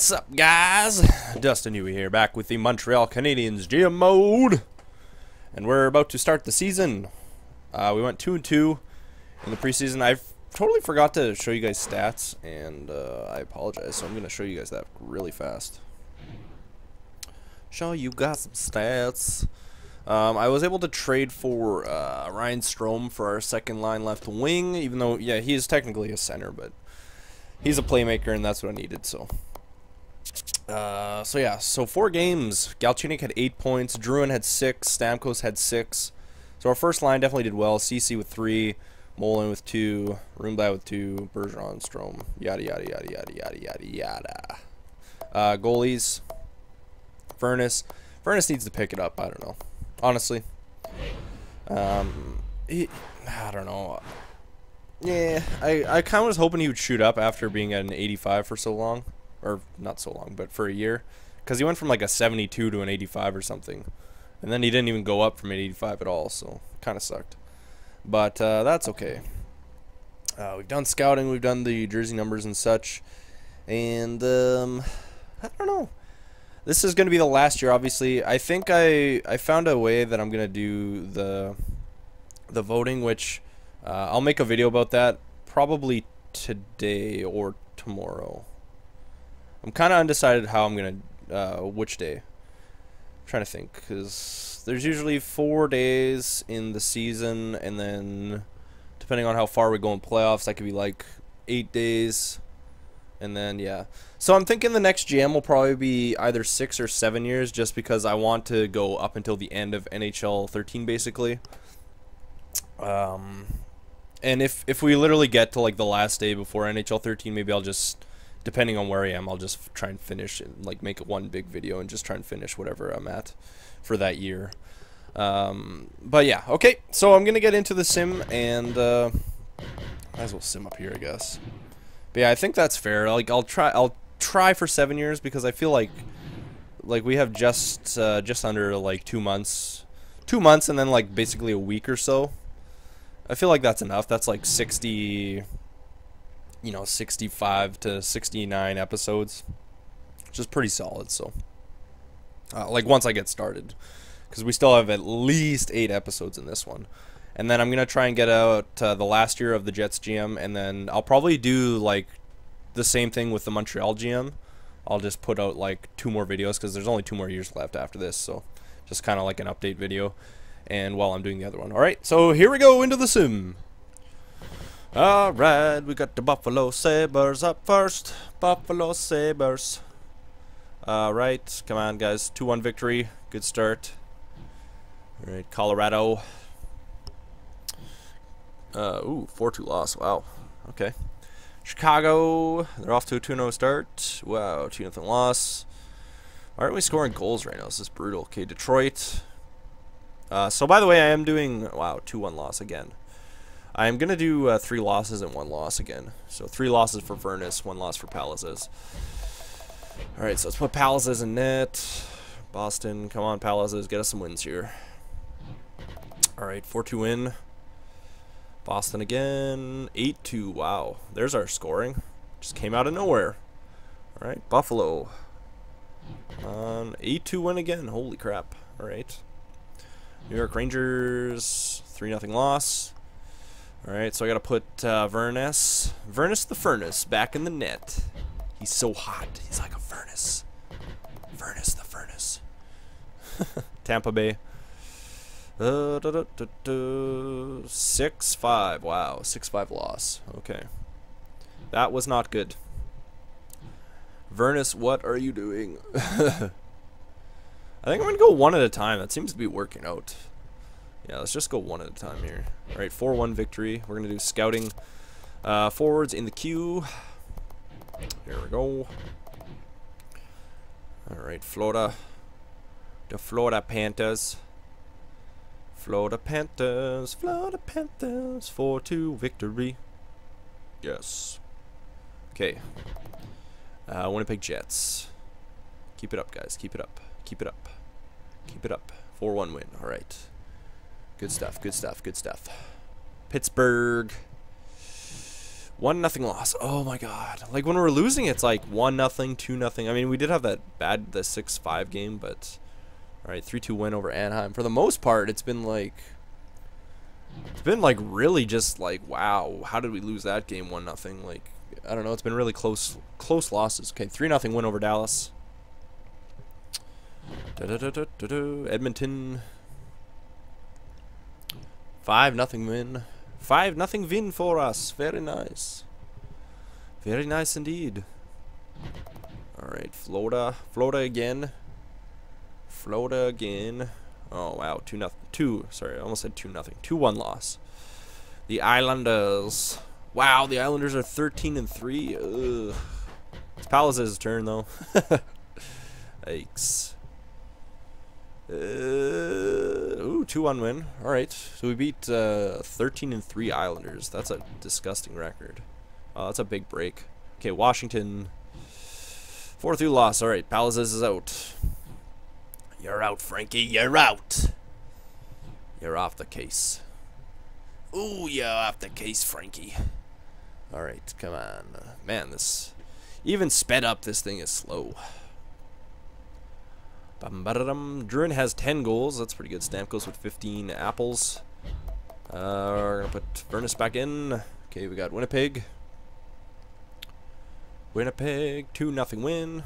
What's up, guys? Dustin Yewy here, back with the Montreal Canadiens GM mode, and we're about to start the season. We went 2-2 in the preseason. I totally forgot to show you guys stats, and I apologize. So I'm gonna show you guys that really fast. Show you guys some stats. I was able to trade for Ryan Strome for our second line left wing, even though, yeah, he is technically a center, but he's a playmaker, and that's what I needed. So yeah, so 4 games. Galchenyuk had 8 points, Drouin had 6, Stamkos had 6. So our first line definitely did well. CC with 3, Molin with 2, Rundblad with 2, Bergeron, Strome, yada yada yada yada yada yada yada. Goalies, Furnace needs to pick it up. I don't know, honestly. I don't know. Yeah, I kind of was hoping he would shoot up after being at an 85 for so long. Or not so long, but for a year. Because he went from like a 72 to an 85 or something. And then he didn't even go up from an 85 at all, so kind of sucked. But that's okay. We've done scouting, we've done the jersey numbers and such. And I don't know. This is going to be the last year, obviously. I think I found a way that I'm going to do the voting, which I'll make a video about that probably today or tomorrow. I'm kind of undecided how I'm going to, which day. I'm trying to think, because there's usually 4 days in the season, and then depending on how far we go in playoffs, that could be like 8 days, and then, yeah. So I'm thinking the next GM will probably be either 6 or 7 years, just because I want to go up until the end of NHL 13, basically. And if we literally get to like the last day before NHL 13, maybe I'll just, depending on where I am, I'll just try and finish and like make it one big video and just try and finish whatever I'm at for that year. But yeah, okay. So I'm gonna get into the sim, and might as well sim up here, I guess. But yeah, I think that's fair. Like I'll try for 7 years, because I feel like we have just under like 2 months, and then like basically a week or so. I feel like that's enough. That's like 60. 65 to 69 episodes, which is pretty solid. So like once I get started, because we still have at least 8 episodes in this one, and then I'm gonna try and get out the last year of the Jets GM, and then I'll probably do like the same thing with the Montreal GM. I'll just put out like 2 more videos, because there's only 2 more years left after this, so just kind of like an update video, and while I'm doing the other one. Alright, so here we go into the sim. Alright, we got the Buffalo Sabres up first. Buffalo Sabres. Alright, come on, guys. 2-1 victory. Good start. Alright, Colorado. Ooh, 4-2 loss. Wow. Okay. Chicago. They're off to a 2-0 start. Wow, 2-0 loss. Why aren't we scoring goals right now? This is brutal. Okay, Detroit. So, by the way, I am doing, wow, 2-1 loss again. I'm going to do 3 losses and 1 loss again. So 3 losses for Furnace, 1 loss for Palaces. Alright, so let's put Palaces in net. Boston, come on, Palaces, get us some wins here. Alright, 4-2 win. Boston again. 8-2, wow. There's our scoring. Just came out of nowhere. Alright, Buffalo. 8-2 win again, holy crap. Alright. New York Rangers, 3-0 loss. Alright, so I gotta put Furnace the Furnace back in the net. He's so hot. He's like a furnace. Furnace the Furnace. Tampa Bay. 6-5. Wow, 6-5 loss. Okay. That was not good. Furnace, what are you doing? I think I'm gonna go one at a time. That seems to be working out. Yeah, let's just go one at a time here. Alright, 4-1 victory. We're going to do scouting forwards in the queue. Here we go. Alright, Florida. The Florida Panthers. Florida Panthers. Florida Panthers. 4-2 victory. Yes. Okay. Winnipeg Jets. Keep it up, guys. Keep it up. Keep it up. Keep it up. 4-1 win. Alright. Good stuff, good stuff, good stuff. Pittsburgh. 1-0 loss. Oh my god. Like when we're losing, it's like 1-0, 2-0. I mean, we did have the 6-5 game, but all right, 3-2 win over Anaheim. For the most part, it's been like really just like, wow, how did we lose that game 1-0? Like, I don't know, it's been really close losses. Okay, 3-0 win over Dallas. Edmonton. 5-0 win. 5-0 win for us. Very nice. Very nice indeed. Alright, Florida. Florida again. Florida again. Oh, wow. 2-0. Sorry, I almost said 2-0. 2-1 loss. The Islanders. Wow, the Islanders are 13-3. Ugh. It's Palace's turn, though. Yikes. Ooh, 2-1 win. Alright, so we beat 13-3 Islanders. That's a disgusting record. That's a big break. Okay, Washington. 4-3 loss. Alright, Palaces is out. You're out, Frankie. You're out. You're off the case. Ooh, you're off the case, Frankie. Alright, come on. Man, this... Even sped up, this thing is slow. Druin has 10 goals. That's pretty good. Stamkos with 15 apples. We're going to put Furnace back in. Okay, we got Winnipeg. Winnipeg, 2-0 win.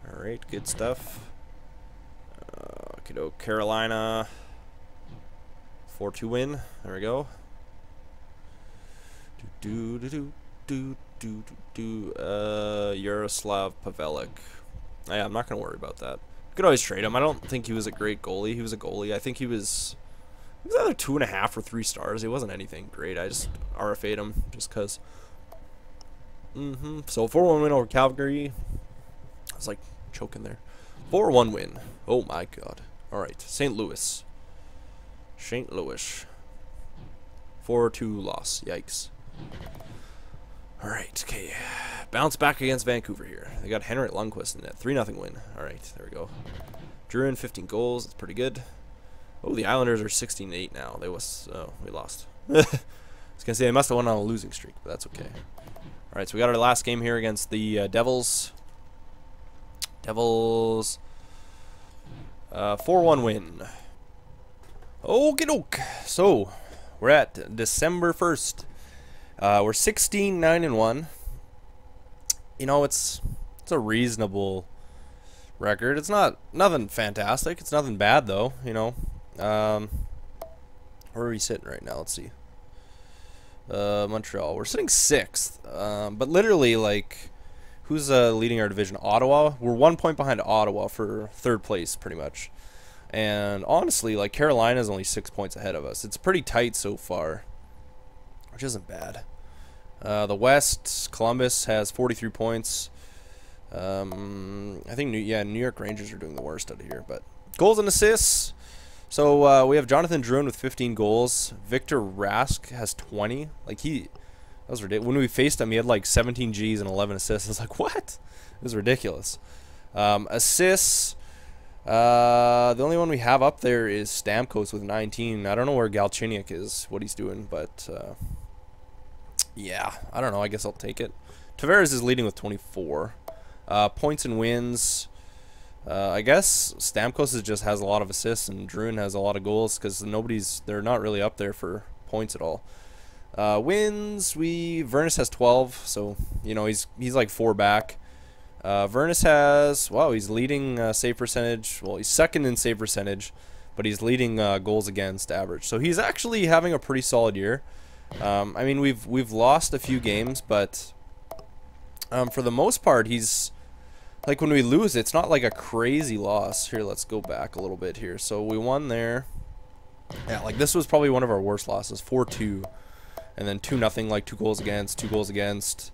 Alright, good stuff. Carolina, 4-2 win. There we go. Yaroslav Pavelec. Yeah, I'm not going to worry about that. Could always trade him. I don't think he was a great goalie. He was a goalie. I think he was either 2.5 or 3 stars. He wasn't anything great. I just RFA'd him just because. So 4-1 win over Calgary. I was like choking there. 4-1 win. Oh my god. All right, St. Louis. St. Louis. 4-2 loss. Yikes. All right. Okay. Bounce back against Vancouver here. They got Henrik Lundqvist in that 3-0 win. All right, there we go. Druin 15 goals. That's pretty good. Oh, the Islanders are 16-8 now. We lost. I was gonna say they must have won on a losing streak, but that's okay. All right, so we got our last game here against the Devils. Devils. 4-1 win. Okie doke. So we're at December 1st. We're 16-9-1. You know, it's a reasonable record. It's nothing fantastic. It's nothing bad though. You know, where are we sitting right now? Let's see. Montreal. We're sitting 6th. But literally, like, who's leading our division? Ottawa. We're 1 point behind Ottawa for 3rd place, pretty much. And honestly, like, Carolina's only 6 points ahead of us. It's pretty tight so far, which isn't bad. The West, Columbus has 43 points. I think New York Rangers are doing the worst out of here. But goals and assists. So we have Jonathan Drouin with 15 goals. Victor Rask has 20. Like that was ridiculous. When we faced him, he had like 17 Gs and 11 assists. I was like, what? It was ridiculous. Assists. The only one we have up there is Stamkos with 19. I don't know where Galchenyuk is, what he's doing, but yeah, I don't know. I guess I'll take it. Tavares is leading with 24. Points and wins. I guess Stamkos just has a lot of assists and Druin has a lot of goals because they're not really up there for points at all. Wins, Vernus has 12, so you know he's like 4 back. Vernus has, wow, he's leading save percentage. Well, he's 2nd in save percentage, but he's leading goals against average. So he's actually having a pretty solid year. I mean, we've lost a few games, but for the most part, he's like when we lose, it's not like a crazy loss. Here, let's go back a little bit here. So we won there. Yeah, like this was probably one of our worst losses, 4-2, and then 2-0, like 2 goals against, 2 goals against.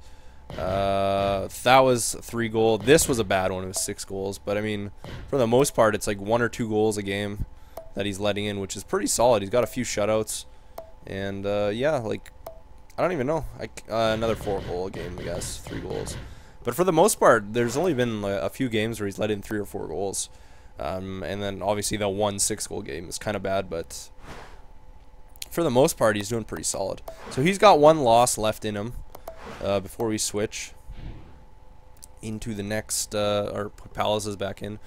That was 3 goals. This was a bad one. It was 6 goals. But I mean, for the most part, it's like 1 or 2 goals a game that he's letting in, which is pretty solid. He's got a few shutouts, and yeah, like I don't even know. Another 4 goal game, I guess, 3 goals. But for the most part, there's only been a few games where he's let in 3 or 4 goals. And then obviously the 1 6-goal game is kind of bad, but for the most part, he's doing pretty solid. So he's got 1 loss left in him. before we switch into the next, or put Palaces back in.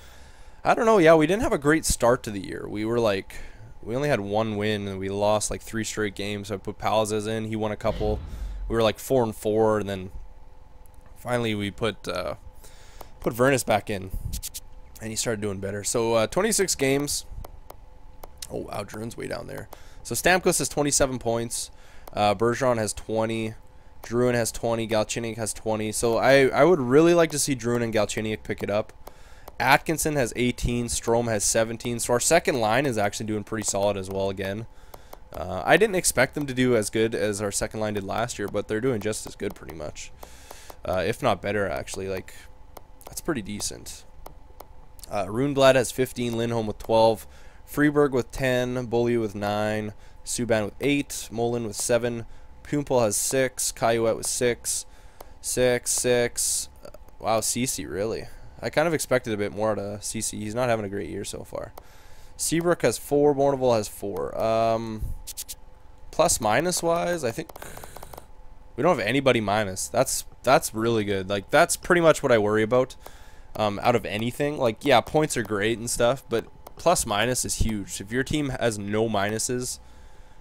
I don't know. Yeah, we didn't have a great start to the year. We were like, we only had one win, and we lost like 3 straight games. So I put Palaces in. He won a couple. We were like 4-4, and then finally we put Vernus back in, and he started doing better. So 26 games. Oh wow, Druin's way down there. So Stamkos has 27 points. Bergeron has 20. Druin has 20. Galchenyuk has 20. So I would really like to see Druin and Galchenyuk pick it up. Atkinson has 18. Strome has 17. So our second line is actually doing pretty solid as well again. I didn't expect them to do as good as our second line did last year, but they're doing just as good pretty much. If not better, actually. Like, that's pretty decent. Rundblad has 15. Lindholm with 12. Freeberg with 10. Beaulieu with 9. Subban with 8. Molin with 7. Pumpel has 6. Caillouette with 6. 6. Wow, Ceci, really? I kind of expected a bit more out of Ceci. He's not having a great year so far. Seabrook has 4. Bourneville has 4. Plus minus wise, I think we don't have anybody minus. That's really good. Like, that's pretty much what I worry about out of anything. Like, yeah, points are great and stuff, but plus minus is huge. If your team has no minuses,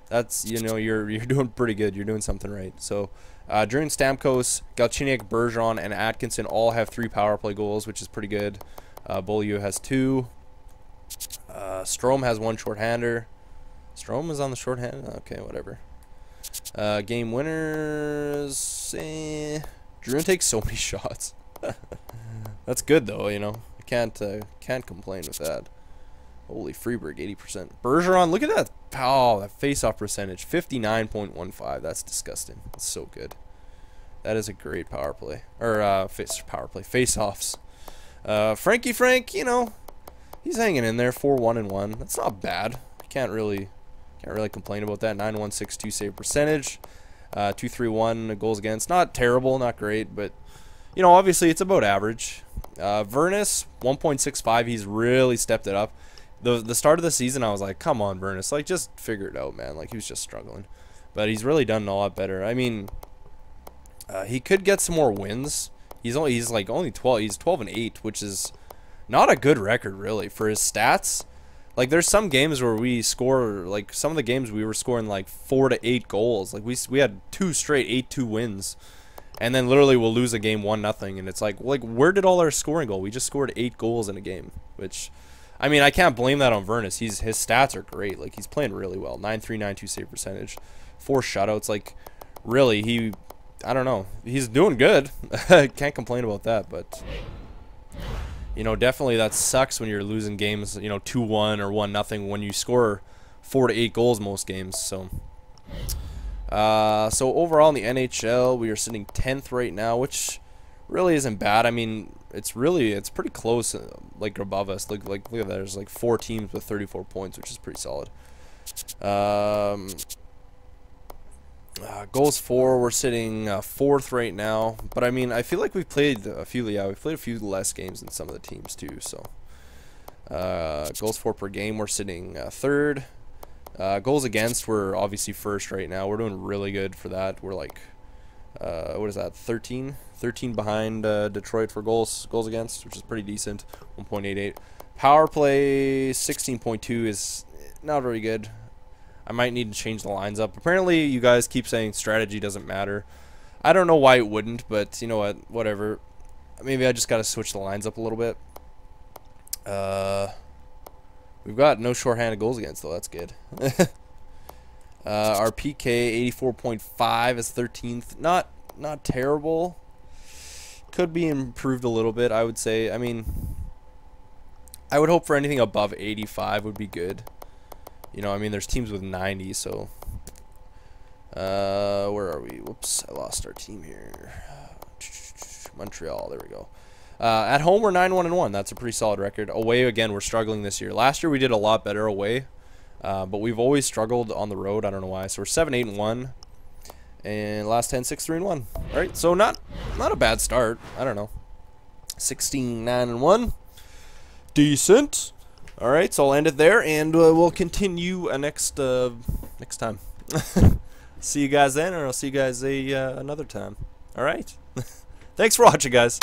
that's, you know, you're doing pretty good. You're doing something right. So Druin, Stamkos, Galchenyuk, Bergeron, and Atkinson all have 3 power play goals, which is pretty good. Beaulieu has 2. Strome has 1 shorthander. Strome is on the shorthand? Okay, whatever. Game winners. Druin takes so many shots. That's good though, you know. I can't complain with that. Holy, Freeberg 80%. Bergeron, look at that. Oh, that face-off percentage, 59.15. That's disgusting. That's so good. That is a great power play, or face-offs. Frankie Frank, you know, he's hanging in there, 4-1-1. That's not bad. Can't really complain about that. 9.162 save percentage, 2.31 goals against. Not terrible, not great, but you know, obviously it's about average. Vernus 1.65. He's really stepped it up. The start of the season, I was like, come on, Vernus, like, just figure it out, man. Like, he was just struggling, but he's really done a lot better. I mean, he could get some more wins. He's like only 12. He's 12-8, which is not a good record really for his stats. Like, there's some games where we score, like, some of the games we were scoring like 4 to 8 goals. Like, we had 2 straight 8-2 wins, and then literally we'll lose a game 1-0, and it's like where did all our scoring go? We just scored 8 goals in a game, which, I mean, I can't blame that on Vernus. His stats are great. Like, he's playing really well. 9.392 save percentage, 4 shutouts. Like, really, I don't know. He's doing good. Can't complain about that, but you know, definitely that sucks when you're losing games, you know, 2-1 or 1-0 when you score 4 to 8 goals most games. So so overall in the NHL, we are sitting 10th right now, which really isn't bad. I mean, it's pretty close, like, above us. Look at that. There's like 4 teams with 34 points, which is pretty solid. Goals for, we're sitting 4th right now, but I mean, I feel like we've played a few less games than some of the teams too. So goals for per game, we're sitting 3rd. Goals against, we're obviously 1st right now. We're doing really good for that. We're like what is that, 13 behind Detroit for goals against, which is pretty decent. 1.88. Power play 16.2 is not very good. I might need to change the lines up. Apparently, you guys keep saying strategy doesn't matter. I don't know why it wouldn't, but you know what? Whatever. Maybe I just got to switch the lines up a little bit. We've got no shorthanded goals against, though. That's good. Our PK 84.5 is 13th. Not terrible. Could be improved a little bit, I would say. I mean, I would hope for anything above 85 would be good. You know, I mean, there's teams with 90, so where are we? Whoops, I lost our team here. Montreal, there we go. At home, we're 9-1-1. That's a pretty solid record. Away, again, we're struggling this year. Last year, we did a lot better away, but we've always struggled on the road. I don't know why. So we're 7-8-1, and last 10, 6-3-1. All right, so not a bad start. I don't know. 16-9-1, decent. All right, so I'll end it there, and we'll continue next time. See you guys then, or I'll see you guys another time. All right. Thanks for watching, guys.